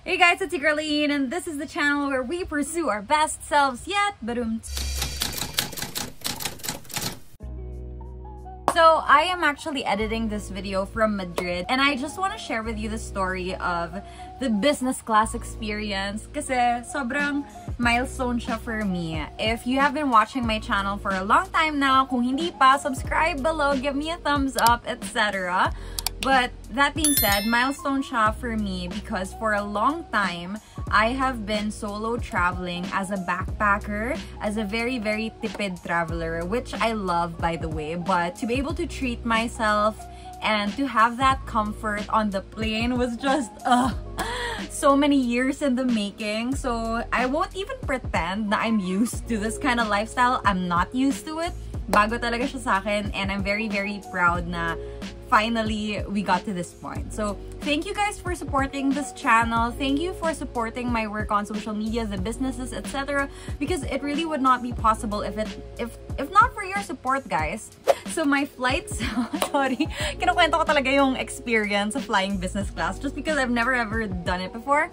Hey guys, it's Girleen, and this is the channel where we pursue our best selves yet. So I am actually editing this video from Madrid, and I just want to share with you the story of the business class experience kasi sobrang milestone siya for me. If you have been watching my channel for a long time now, kung hindi pa, subscribe below, give me a thumbs up, etc. But that being said, milestone siya for me because for a long time, I have been solo traveling as a backpacker, as a very, very tipid traveler, which I love, by the way. But to be able to treat myself and to have that comfort on the plane was just, so many years in the making. So I won't even pretend that I'm used to this kind of lifestyle. I'm not used to it. Bago talaga siya sa akin, and I'm very, very proud na finally we got to this point. So thank you guys for supporting this channel. Thank you for supporting my work on social media, the businesses, etc. because it really would not be possible if not for your support, guys. So my flights, sorry, kinukwento ko talaga yung experience of flying business class just because I've never ever done it before.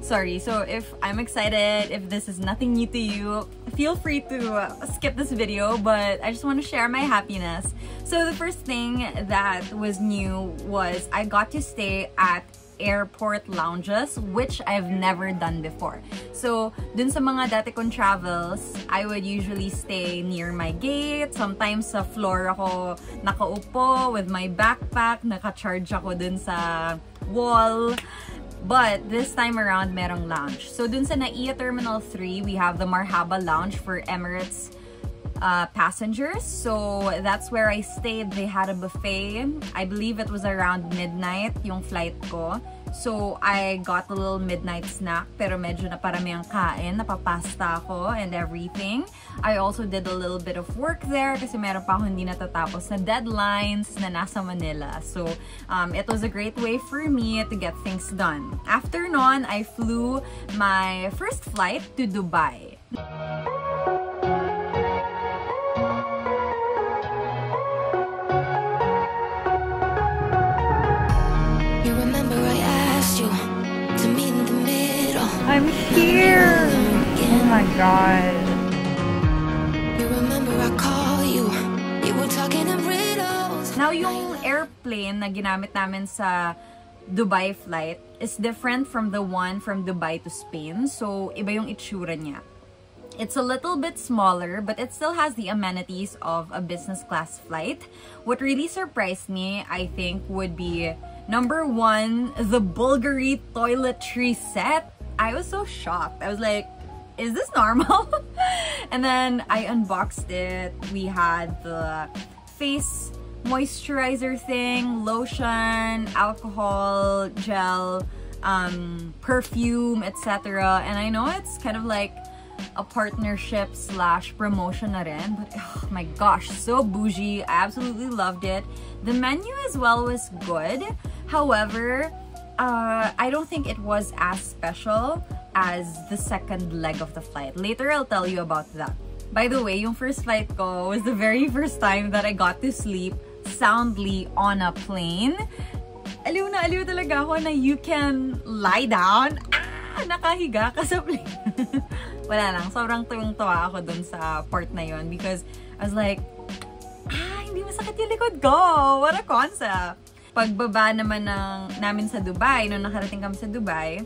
Sorry, so if I'm excited, if this is nothing new to you, feel free to skip this video, but I just want to share my happiness. So the first thing that was new was I got to stay at airport lounges, which I've never done before. So dun sa mga dati kong travels, I would usually stay near my gate. Sometimes sa floor ako nakaupo with my backpack, naka-charge ako dun sa wall. But this time around, merong lounge. So dun sa NAIA Terminal 3, we have the Marhaba Lounge for Emirates passengers. So that's where I stayed. They had a buffet. I believe it was around midnight yung flight ko. So I got a little midnight snack, pero medyo naparami ang kain, napapasta ako and everything. I also did a little bit of work there kasi meron pa ako hindi natatapos na deadlines na nasa Manila. So it was a great way for me to get things done. After nun, I flew my first flight to Dubai. I'm here! Oh my god. You remember I call you. You were talking in riddles. Now, yung airplane na ginamit namin sa Dubai flight is different from the one from Dubai to Spain. So, iba yung itsura niya. It's a little bit smaller, but it still has the amenities of a business class flight. What really surprised me, I think, would be number one, the Bulgari toiletry set. I was so shocked. I was like, is this normal? And then I unboxed it. We had the face moisturizer thing, lotion, alcohol, gel, perfume, etc. And I know it's kind of like a partnership / promotion na rin, but oh my gosh, so bougie. I absolutely loved it. The menu as well was good. However, I don't think it was as special as the second leg of the flight. Later, I'll tell you about that. By the way, yung first flight ko was the very first time that I got to sleep soundly on a plane. Aliw na aliw talaga ako na you can lie down. Nakahiga ka sa plane. Wala lang, sobrang tuwang-tuwa ako dun sa part na yon because I was like, hindi masakit yung likod ko. What a concept. Pagbaba naman namin sa Dubai, nung nakarating kami sa Dubai,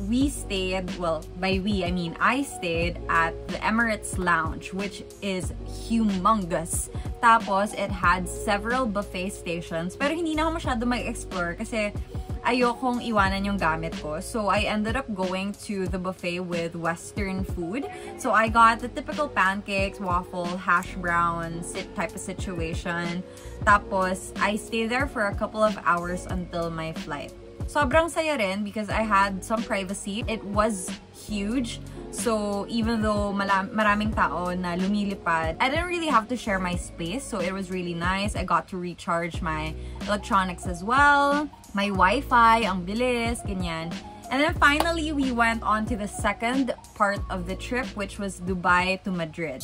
we stayed, well, by we, I mean I stayed at the Emirates Lounge, which is humongous. Tapos, it had several buffet stations, pero hindi na ako masyado mag-explore kasi ayokong iwanan yung gamit ko. So, I ended up going to the buffet with Western food. So, I got the typical pancakes, waffle, hash browns, type of situation. Tapos, I stayed there for a couple of hours until my flight. Sobrang saya rin because I had some privacy. It was huge. So, even though maraming tao na lumilipad, I didn't really have to share my space. So, it was really nice. I got to recharge my electronics as well. My Wi-Fi, ang bilis, ganyan. And then finally, we went on to the second part of the trip, which was Dubai to Madrid.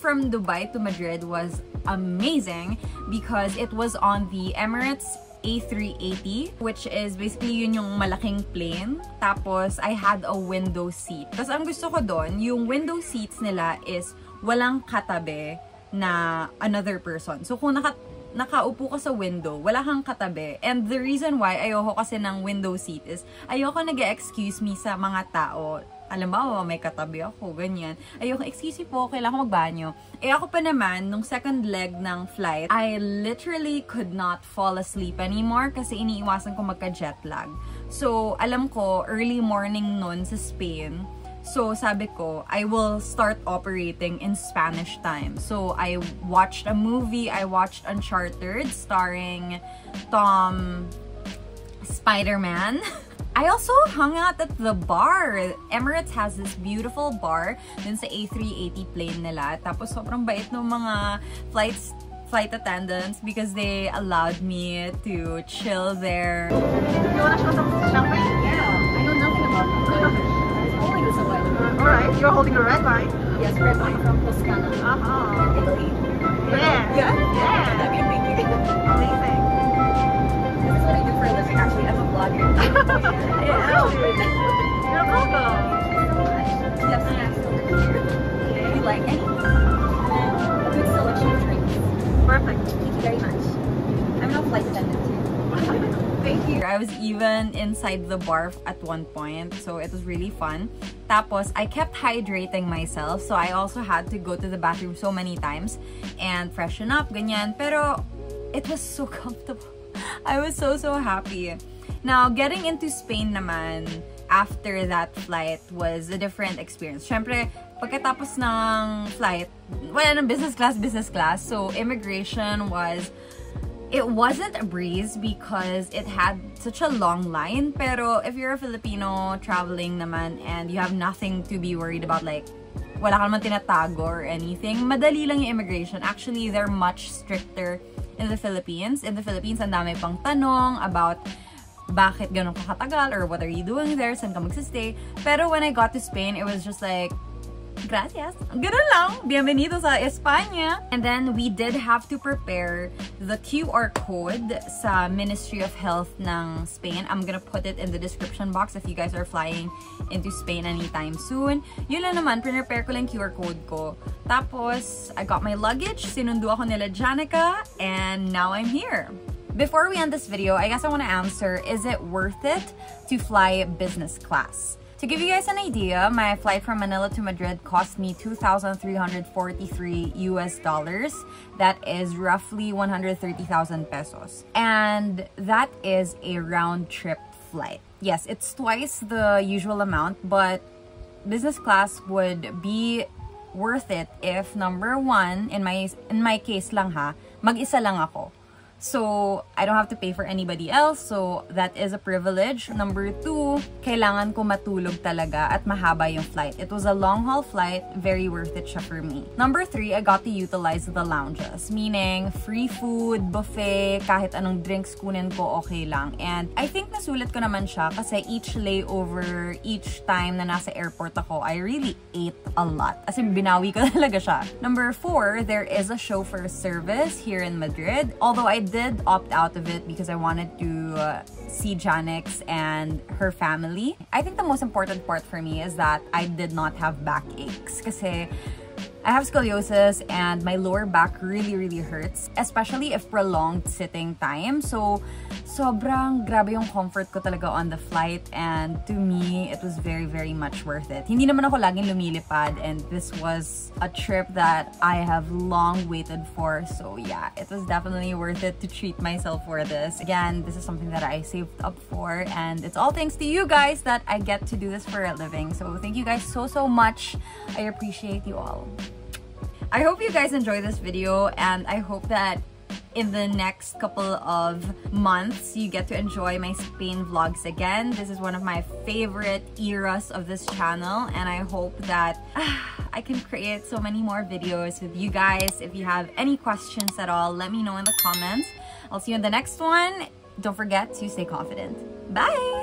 from Dubai to Madrid was amazing because it was on the Emirates A380, which is basically yun yung malaking plane. Tapos, I had a window seat. Tapos, ang gusto ko doon, yung window seats nila is walang katabi na another person. So, kung nakaupo ka sa window, wala kang katabi. And the reason why ayoko kasi ng window seat is ayoko nag-excuse me sa mga tao. Alam ba, may katabi ako, ganyan. Ayoko, excuse me po, kailangan ko magbanyo. Eh ako pa naman, nung second leg ng flight, I literally could not fall asleep anymore kasi iniiwasan ko magka-jet lag. So, alam ko, early morning nun sa Spain. So, sabi ko, I will start operating in Spanish time. So, I watched a movie, I watched Uncharted starring Tom Spider-Man. I also hung out at the bar. Emirates has this beautiful bar dun sa A380 plane nila. Tapos sobrang bait ng mga flight attendants because they allowed me to chill there. You wanna show some champagne? Yeah, I know nothing about it. It's only this away. Alright, you're holding a red wine. Yes, red wine from Toscana. Italy. Yeah. Yeah? Yeah. Okay, thank you. Amazing. This is what I do for a living, actually. I'm a blogger. Yeah. You're welcome. We have snacks over here. Okay. You like any? Good selection of drinks. Perfect. Thank you very much. I'm not flight attendant too. Thank you. I was even inside the bar at one point, so it was really fun. Tapos, I kept hydrating myself, so I also had to go to the bathroom so many times and freshen up, ganyan. Pero, it was so comfortable. I was so happy. Now, getting into Spain naman after that flight was a different experience. Syempre, pagkatapos ng flight, well, business class. So, immigration it wasn't a breeze because it had such a long line. Pero if you're a Filipino traveling naman and you have nothing to be worried about, like, wala ka naman tinatago or anything, madali lang yung immigration. Actually, they're much stricter in the Philippines. In the Philippines, ang dami pang tanong about bakit ganun ka katagal or what are you doing there, saan ka magsistay. Pero when I got to Spain, it was just like, gracias. Ganun lang. Bienvenido sa España. And then we did have to prepare the QR code sa Ministry of Health ng Spain. I'm gonna put it in the description box if you guys are flying into Spain anytime soon. Yun lang naman, prepare ko lang QR code ko. Tapos, I got my luggage. Sinundo ako nila Janica. And now I'm here. Before we end this video, I guess I want to answer, is it worth it to fly business class? To give you guys an idea, my flight from Manila to Madrid cost me $2,343 US. That is roughly 130,000 pesos. And that is a round trip flight. Yes, it's twice the usual amount, but business class would be worth it if, number one, in my case lang ha, mag-isa lang ako. So, I don't have to pay for anybody else. So, that is a privilege. Number two, kailangan ko matulog talaga at mahaba yung flight. It was a long-haul flight. Very worth it siya for me. Number three, I got to utilize the lounges. Meaning, free food, buffet, kahit anong drinks kunin ko, okay lang. And I think nasulit ko naman siya kasi each layover, each time na nasa airport ako, I really ate a lot. As in, binawi ko talaga siya. Number four, there is a chauffeur service here in Madrid. Although I did opt out of it because I wanted to see Janix and her family. I think the most important part for me is that I did not have backaches kasi I have scoliosis and my lower back really hurts, especially if prolonged sitting time. So, sobrang grabe yung comfort ko talaga on the flight, and to me, it was very much worth it. Hindi naman ako laging lumilipad, and this was a trip that I have long waited for. So yeah, it was definitely worth it to treat myself for this. Again, this is something that I saved up for, and it's all thanks to you guys that I get to do this for a living. So thank you guys so much. I appreciate you all. I hope you guys enjoyed this video, and I hope that in the next couple of months you get to enjoy my Spain vlogs again. This is one of my favorite eras of this channel, and I hope that I can create so many more videos with you guys. If you have any questions at all, let me know in the comments. I'll see you in the next one. Don't forget to stay confident. Bye!